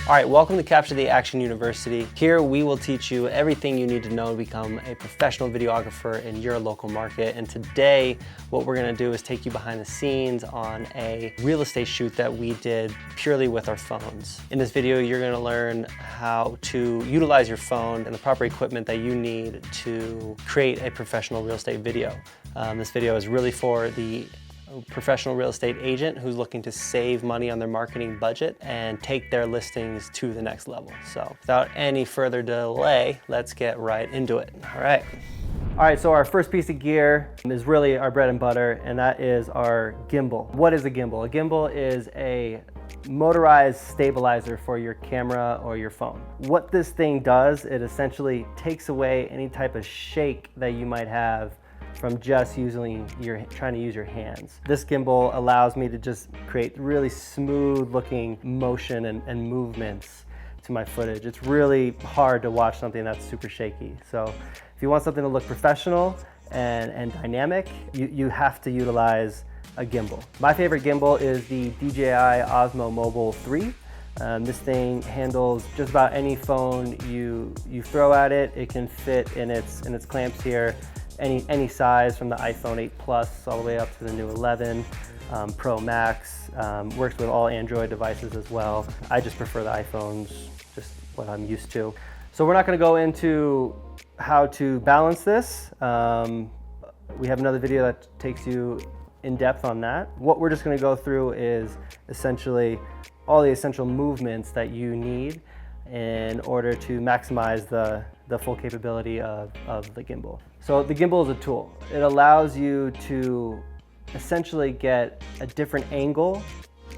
All right, welcome to Capture the Action University. Here we will teach you everything you need to know to become a professional videographer in your local market. And today, what we're gonna do is take you behind the scenes on a real estate shoot that we did purely with our phones. In this video, you're gonna learn how to utilize your phone and the proper equipment that you need to create a professional real estate video. This video is really for the professional real estate agent who's looking to save money on their marketing budget and take their listings to the next level. So without any further delay, let's get right into it. All right, so our first piece of gear is really our bread and butter, and that is our gimbal. What is a gimbal? A gimbal is a motorized stabilizer for your camera or your phone. What this thing does, it essentially takes away any type of shake that you might have from just trying to use your hands. This gimbal allows me to just create really smooth looking motion and movements to my footage. It's really hard to watch something that's super shaky. So if you want something to look professional and dynamic, you have to utilize a gimbal. My favorite gimbal is the DJI Osmo Mobile 3. This thing handles just about any phone you throw at it. It can fit in its clamps here. Any size, from the iPhone 8 Plus all the way up to the new 11 Pro Max. Works with all Android devices as well. I just prefer the iPhones, just what I'm used to. So we're not going to go into how to balance this. We have another video that takes you in depth on that. What we're just going to go through is essentially all the essential movements that you need in order to maximize the full capability of the gimbal. So the gimbal is a tool. It allows you to essentially get a different angle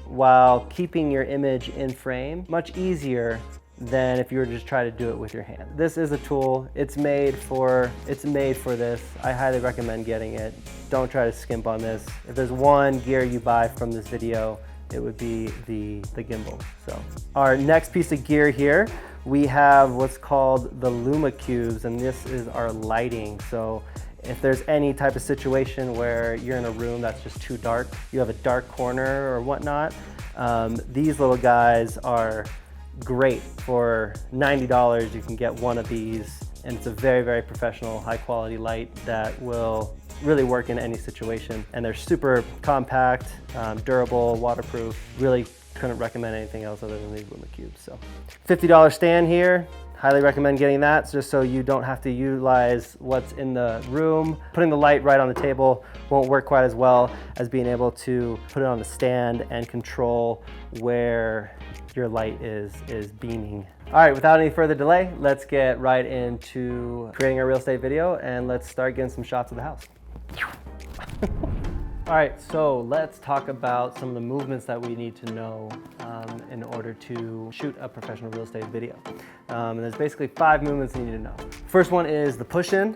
while keeping your image in frame, much easier than if you were to just try to do it with your hand. This is a tool. It's made for this. I highly recommend getting it. Don't try to skimp on this. If there's one gear you buy from this video, it would be the gimbal. So our next piece of gear here, we have what's called the Luma Cubes, and this is our lighting. So if there's any type of situation where you're in a room that's just too dark, you have a dark corner or whatnot, these little guys are great. For $90, you can get one of these, and it's a very, very professional, high quality light that will really work in any situation. And they're super compact, durable, waterproof. Really couldn't recommend anything else other than these Luma Cubes. So $50 stand here, highly recommend getting that, just so you don't have to utilize what's in the room. Putting the light right on the table won't work quite as well as being able to put it on the stand and control where your light is beaming. All right, without any further delay, let's get right into creating our real estate video, and let's start getting some shots of the house. All right, so let's talk about some of the movements that we need to know in order to shoot a professional real estate video. And there's basically 5 movements you need to know. First one is the push-in,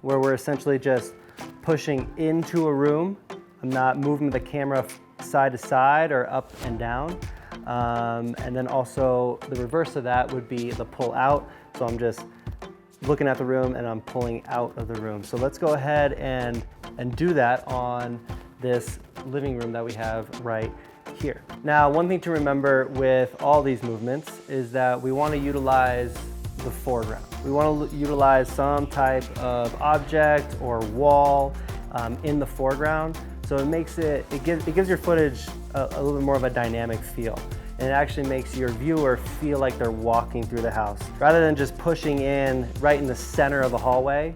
where we're essentially just pushing into a room. I'm not moving the camera side to side or up and down. And then also the reverse of that would be the pull out. So I'm just looking at the room and I'm pulling out of the room. So let's go ahead and do that on this living room that we have right here. Now, one thing to remember with all these movements is that we want to utilize the foreground. We want to utilize some type of object or wall in the foreground. So it gives your footage a little bit more of a dynamic feel. And it actually makes your viewer feel like they're walking through the house. Rather than just pushing in right in the center of the hallway,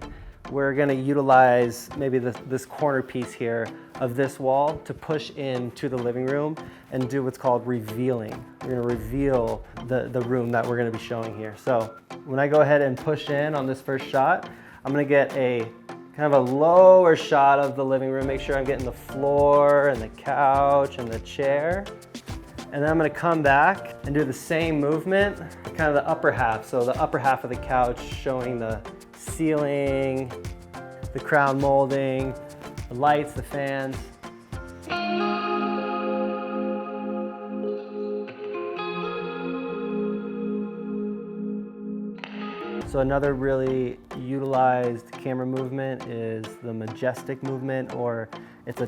we're gonna utilize maybe this corner piece here of this wall to push into the living room and do what's called revealing. We're gonna reveal the room that we're gonna be showing here. So when I go ahead and push in on this first shot, I'm gonna get a kind of a lower shot of the living room, make sure I'm getting the floor and the couch and the chair. And then I'm gonna come back and do the same movement, kind of the upper half. So the upper half of the couch showing the ceiling, the crown molding, the lights, the fans. So another really utilized camera movement is the majestic movement, or it's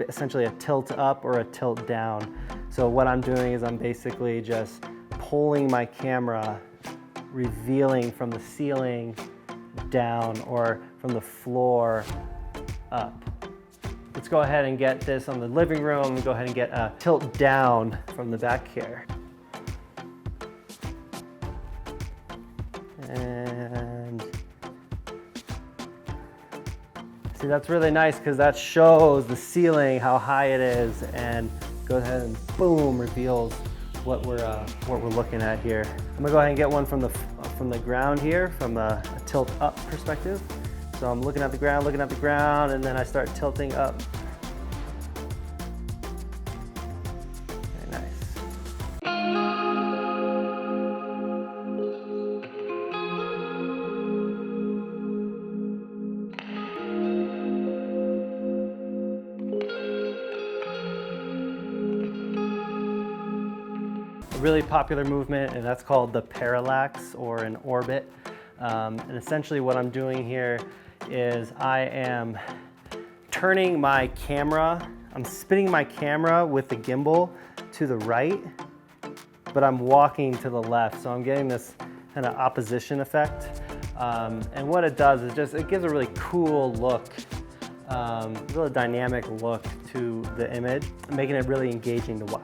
essentially a tilt up or a tilt down. So what I'm doing is I'm basically just pulling my camera, revealing from the ceiling down or from the floor up. Let's go ahead and get this on the living room. Go ahead and get a tilt down from the back here. And see, that's really nice because that shows the ceiling, how high it is, and go ahead and boom, reveals what we're looking at here. I'm gonna go ahead and get one from the ground here, from a tilt up perspective. So I'm looking at the ground, and then I start tilting up. Very nice. A really popular movement, and that's called the parallax or an orbit. And essentially what I'm doing here is I am turning my camera, I'm spinning my camera with the gimbal to the right, but I'm walking to the left. So I'm getting this kind of opposition effect. And what it does is it gives a really cool look, really dynamic look to the image, making it really engaging to watch.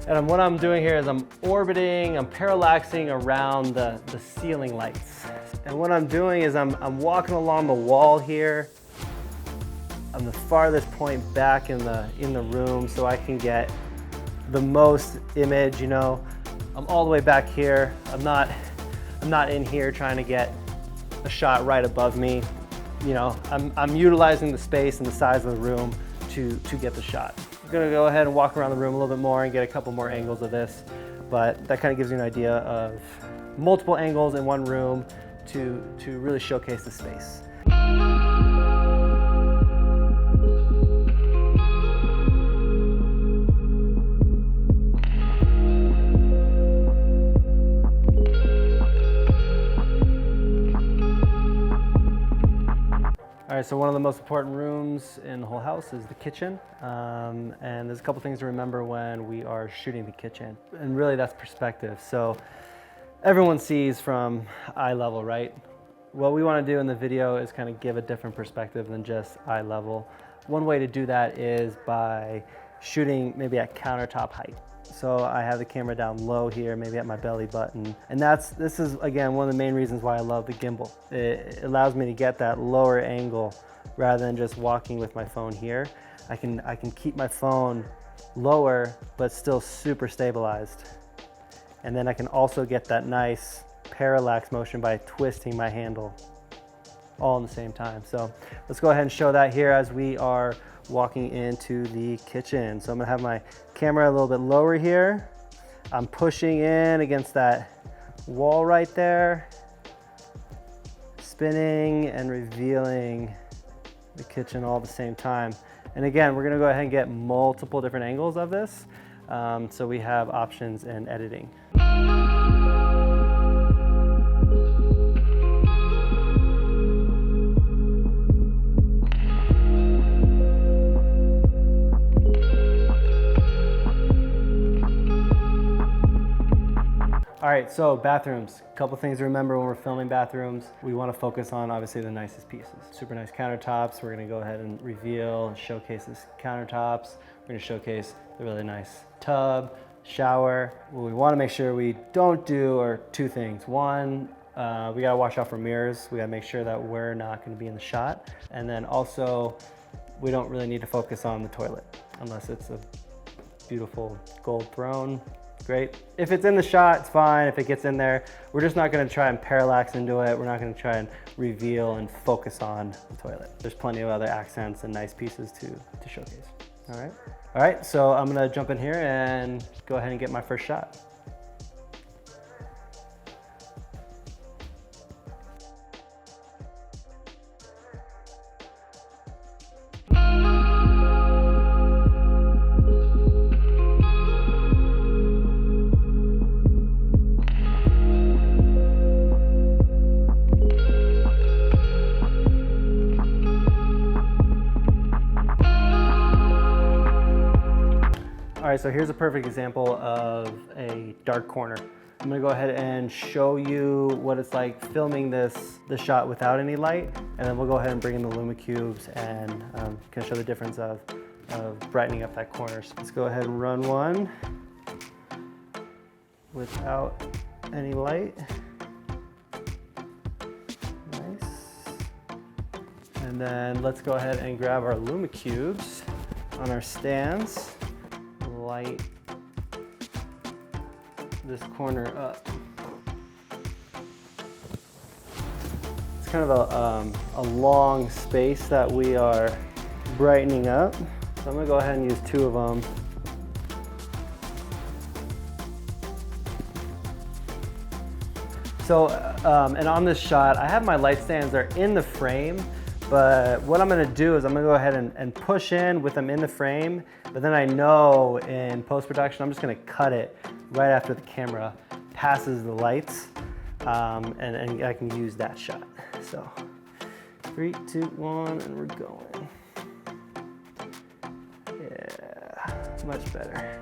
And what I'm doing here is I'm orbiting, I'm parallaxing around the ceiling lights. And what I'm doing is I'm walking along the wall here. I'm the farthest point back in the room so I can get the most image, you know. I'm all the way back here. I'm not in here trying to get a shot right above me. You know, I'm utilizing the space and the size of the room to get the shot. I'm gonna go ahead and walk around the room a little bit more and get a couple more angles of this, but that kind of gives you an idea of multiple angles in one room to really showcase the space. All right, so one of the most important rooms in the whole house is the kitchen. And there's a couple things to remember when we are shooting the kitchen. And really that's perspective. So everyone sees from eye level, right? What we want to do in the video is kind of give a different perspective than just eye level. One way to do that is by shooting maybe at countertop height. So I have the camera down low here, maybe at my belly button. And this is, again, one of the main reasons why I love the gimbal. It allows me to get that lower angle rather than just walking with my phone here. I can keep my phone lower, but still super stabilized. And then I can also get that nice parallax motion by twisting my handle all in the same time. So let's go ahead and show that here as we are walking into the kitchen. So I'm gonna have my camera a little bit lower here. I'm pushing in against that wall right there, spinning and revealing the kitchen all at the same time. And again, we're gonna go ahead and get multiple different angles of this. So we have options in editing. All right, so bathrooms. A couple things to remember when we're filming bathrooms. We want to focus on obviously the nicest pieces. Super nice countertops. We're gonna go ahead and reveal and showcase this countertops. We're gonna showcase the really nice tub, shower. What we want to make sure we don't do are two things. One, we gotta wash off our mirrors. We gotta make sure that we're not gonna be in the shot. And then also, we don't really need to focus on the toilet unless it's a beautiful gold throne. Great. If it's in the shot, it's fine. If it gets in there, we're just not gonna try and parallax into it. We're not gonna try and reveal and focus on the toilet. There's plenty of other accents and nice pieces to showcase. All right, so I'm gonna jump in here and go ahead and get my first shot. All right, so here's a perfect example of a dark corner. I'm gonna go ahead and show you what it's like filming this shot without any light, and then we'll go ahead and bring in the LumaCubes and kind of show the difference of brightening up that corner. So let's go ahead and run one without any light. Nice. And then let's go ahead and grab our LumaCubes on our stands. Light this corner up. It's kind of a long space that we are brightening up. So I'm gonna go ahead and use 2 of them. So, and on this shot, I have my light stands, they're in the frame, but what I'm gonna do is I'm gonna go ahead and push in with them in the frame, but then I know in post-production, I'm just gonna cut it right after the camera passes the lights, and I can use that shot. So, 3, 2, 1, and we're going. Yeah, much better.